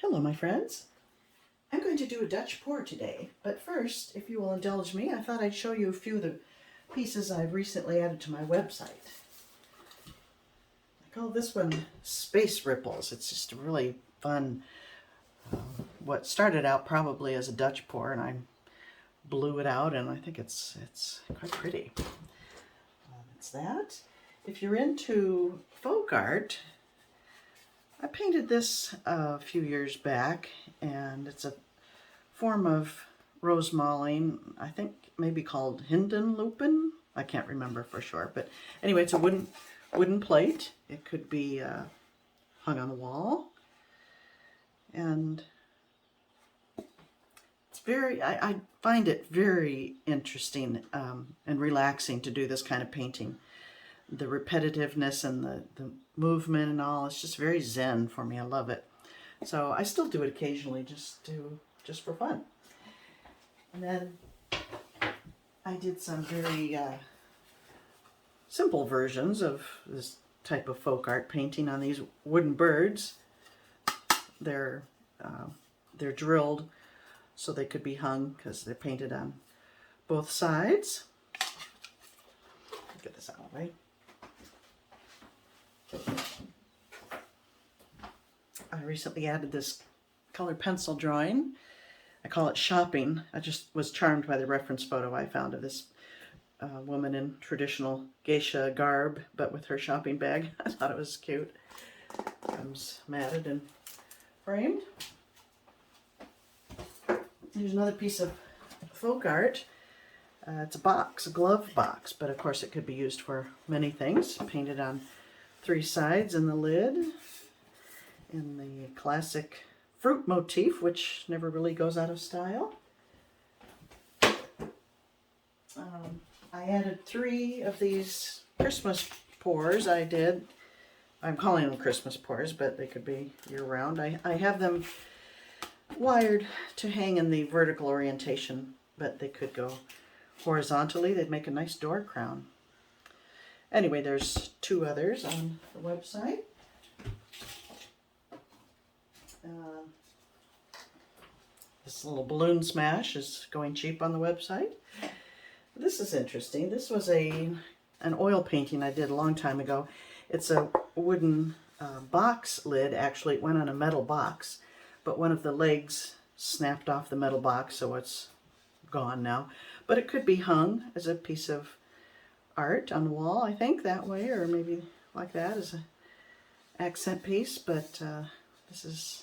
Hello, my friends. I'm going to do a Dutch pour today, but first, if you will indulge me, I thought I'd show you a few of the pieces I've recently added to my website. I call this one Space Ripples. It's just a really fun, what started out probably as a Dutch pour, and I blew it out, and I think it's quite pretty. It's that. If you're into folk art, I painted this a few years back, and it's a form of rose mulling, I think maybe called Hindenloopen. I can't remember for sure, but anyway, it's a wooden plate. It could be hung on the wall, and it's very, I find it very interesting and relaxing to do this kind of painting. The repetitiveness and the movement and all, it's just very zen for me. I love it. So I still do it occasionally just for fun. And then I did some very simple versions of this type of folk art painting on these wooden birds. They're drilled so they could be hung because they're painted on both sides. Get this out of the way. I recently added this colored pencil drawing. I call it shopping. I just was charmed by the reference photo I found of this woman in traditional geisha garb, but with her shopping bag. I thought it was cute. Comes matted and framed. Here's another piece of folk art. It's a box, a glove box, but of course it could be used for many things. Painted on 3 sides in the lid, in the classic fruit motif, which never really goes out of style. I added 3 of these Christmas pours I did. I'm calling them Christmas pours, but they could be year-round. I have them wired to hang in the vertical orientation, but they could go horizontally. They'd make a nice door crown. Anyway, there's 2 others on the website. This little balloon smash is going cheap on the website. This is interesting. This was an oil painting I did a long time ago. It's a wooden box lid. Actually, it went on a metal box, but one of the legs snapped off the metal box, so it's gone now. But it could be hung as a piece of art on the wall, I think, that way, or maybe like that as an accent piece. But this is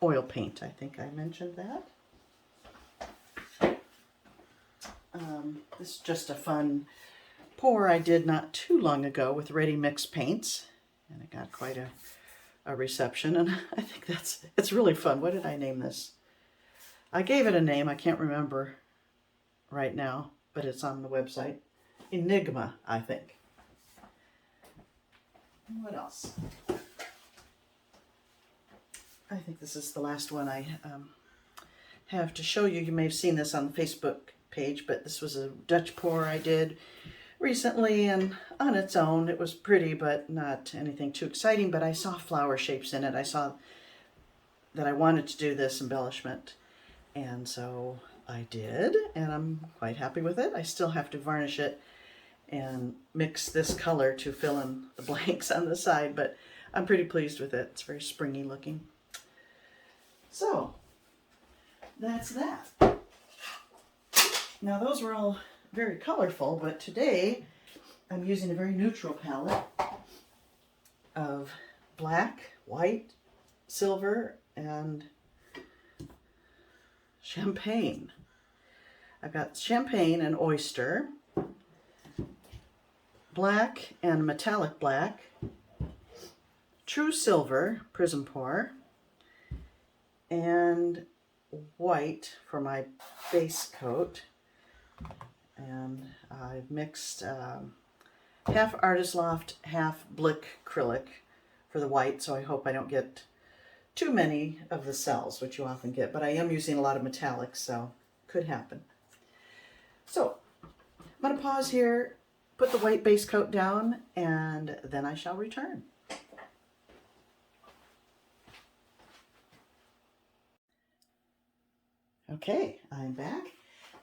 oil paint. I think I mentioned that. This is just a fun pour I did not too long ago with ready mix paints, and it got quite a reception, and I think it's really fun. What did I name this? I gave it a name. I can't remember right now, but it's on the website. Enigma, I think. What else? I think this is the last one I have to show you. You may have seen this on the Facebook page, but this was a Dutch pour I did recently, and on its own it was pretty, but not anything too exciting. But I saw flower shapes in it. I saw that I wanted to do this embellishment, and so I did, and I'm quite happy with it. I still have to varnish it and mix this color to fill in the blanks on the side, but I'm pretty pleased with it. It's very springy looking. So that's that. Now those were all very colorful, but today I'm using a very neutral palette of black, white, silver, and champagne. I've got champagne and oyster, black and metallic black, true silver, Prizm pour, and white for my base coat. And I've mixed half Artist Loft, half Blickcrylic for the white, so I hope I don't get too many of the cells, which you often get, but I am using a lot of metallics, so could happen. So I'm going to pause here, put the white base coat down, and then I shall return. Okay, I'm back.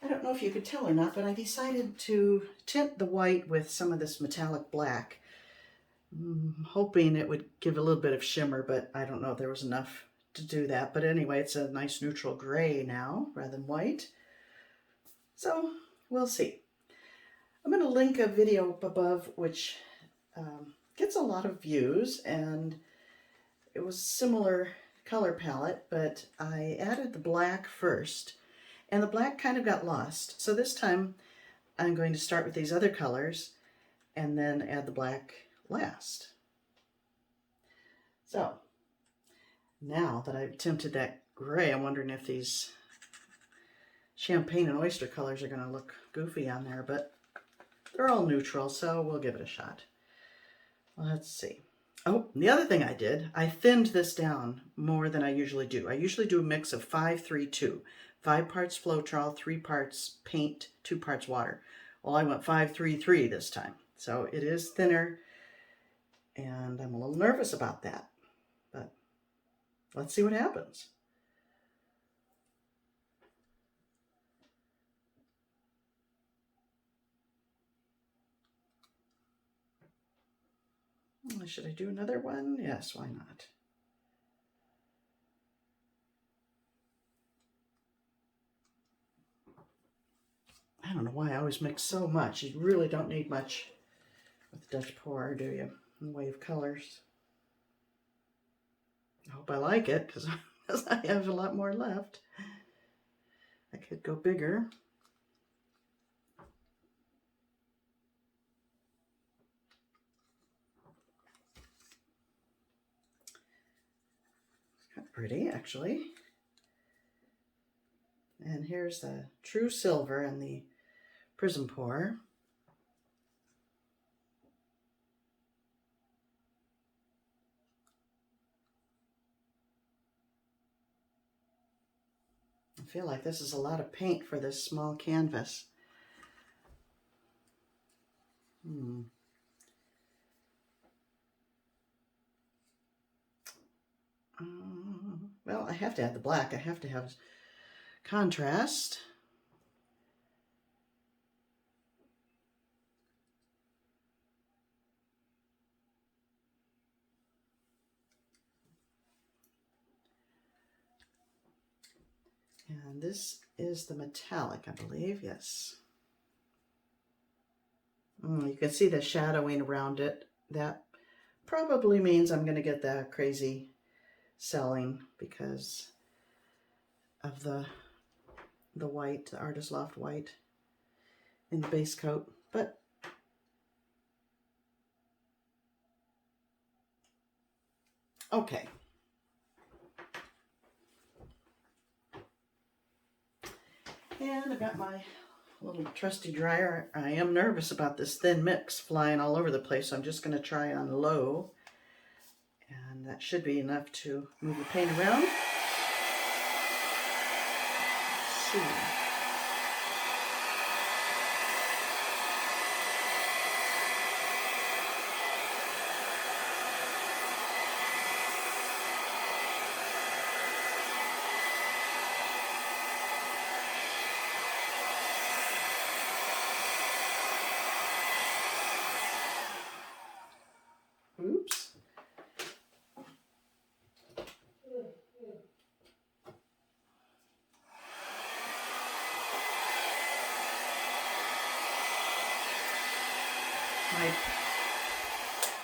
I don't know if you could tell or not, but I decided to tint the white with some of this metallic black. Hoping it would give a little bit of shimmer, but I don't know if there was enough to do that. But anyway, it's a nice neutral gray now rather than white. So we'll see. I'm going to link a video up above which gets a lot of views, and it was a similar color palette, but I added the black first, and the black kind of got lost. So this time I'm going to start with these other colors and then add the black last. So now that I've tinted that gray, I'm wondering if these champagne and oyster colors are going to look goofy on there, but they're all neutral, so we'll give it a shot. Let's see. Oh, the other thing I did, I thinned this down more than I usually do. I usually do a mix of 5-3-2. 5 parts Floetrol, 3 parts paint, 2 parts water. Well, I went 5-3-3 this time. So it is thinner, and I'm a little nervous about that. But let's see what happens. Should I do another one? Yes, why not? I don't know why I always mix so much. You really don't need much with Dutch pour, do you? In the way of colors. I hope I like it, because I have a lot more left. I could go bigger. Kind of pretty, actually. And here's the true silver and the Prizm pour. I feel like this is a lot of paint for this small canvas. Well, I have to add the black. I have to have contrast. And this is the metallic, I believe. Yes. You can see the shadowing around it. That probably means I'm going to get that crazy selling because of the white, the Artist Loft white in the base coat. But okay. And I've got my little trusty dryer. I am nervous about this thin mix flying all over the place, so I'm just going to try on low. And that should be enough to move the paint around. Let's see. Oops.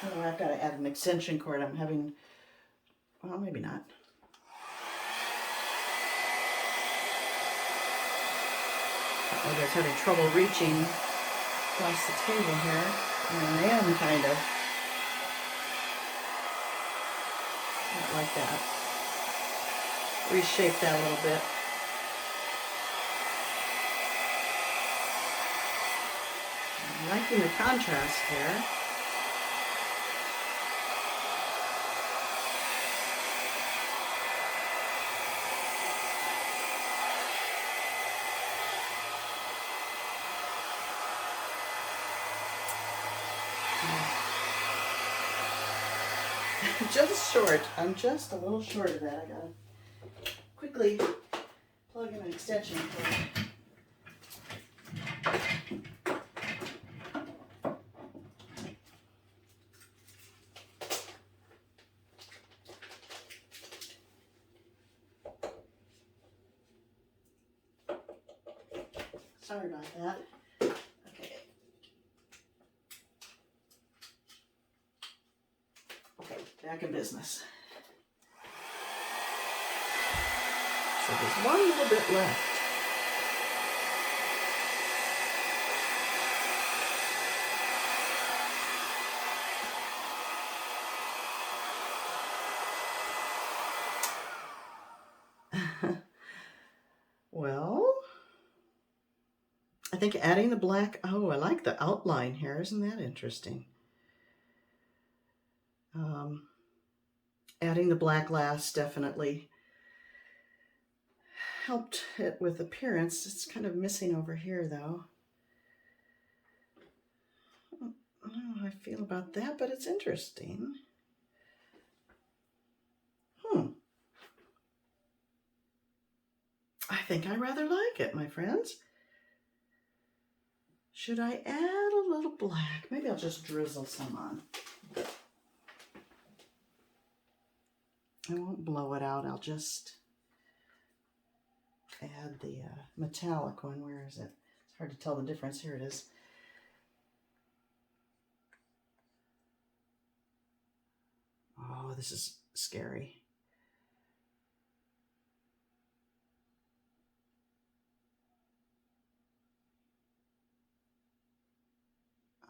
Oh, I've got to add an extension cord. I'm having, well, maybe not. I was having trouble reaching across the table here. And I am kind of. Not like that. Reshape that a little bit. I'm liking the contrast here. Just short. I'm just a little short of that. I gotta quickly plug in an extension cord. Sorry about that. Okay. Okay, back in business. So there's one little bit left. Well, I think adding the black, oh, I like the outline here. Isn't that interesting? Adding the black glass definitely helped it with appearance. It's kind of missing over here though. I don't know how I feel about that, but it's interesting. I think I rather like it, my friends. Should I add a little black? Maybe I'll just drizzle some on. I won't blow it out. I'll just add the metallic one. Where is it? It's hard to tell the difference. Here it is. Oh, this is scary.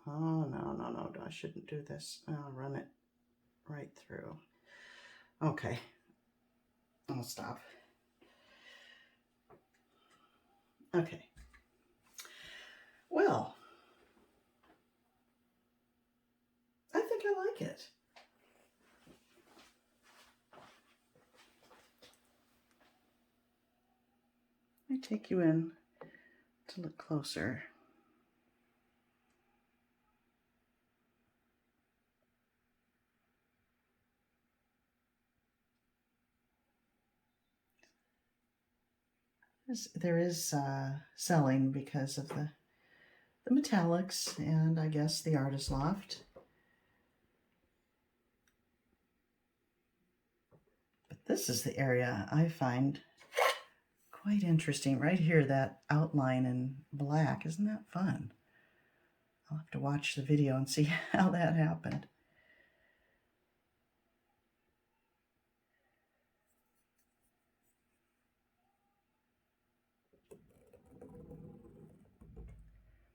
Oh, no, I shouldn't do this. I'll run it right through. Okay, I'll stop. Okay. Well, I think I like it. Let me take you in to look closer. There is selling because of the metallics and I guess the Artist Loft. But this is the area I find quite interesting. Right here, that outline in black. Isn't that fun? I'll have to watch the video and see how that happened.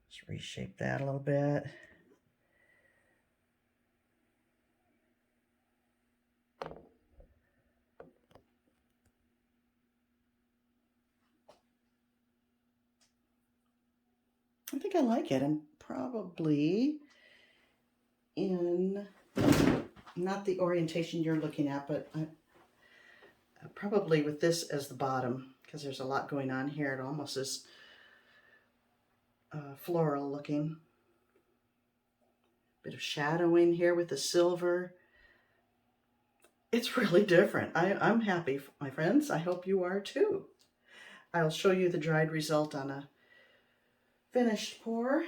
Just reshape that a little bit. I think I like it. I'm probably in, not the orientation you're looking at, but probably with this as the bottom, because there's a lot going on here. It almost is floral looking. Bit of shadowing here with the silver. It's really different. I'm happy, my friends. I hope you are too. I'll show you the dried result on a finished pour.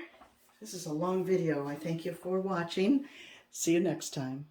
This is a long video. I thank you for watching. See you next time.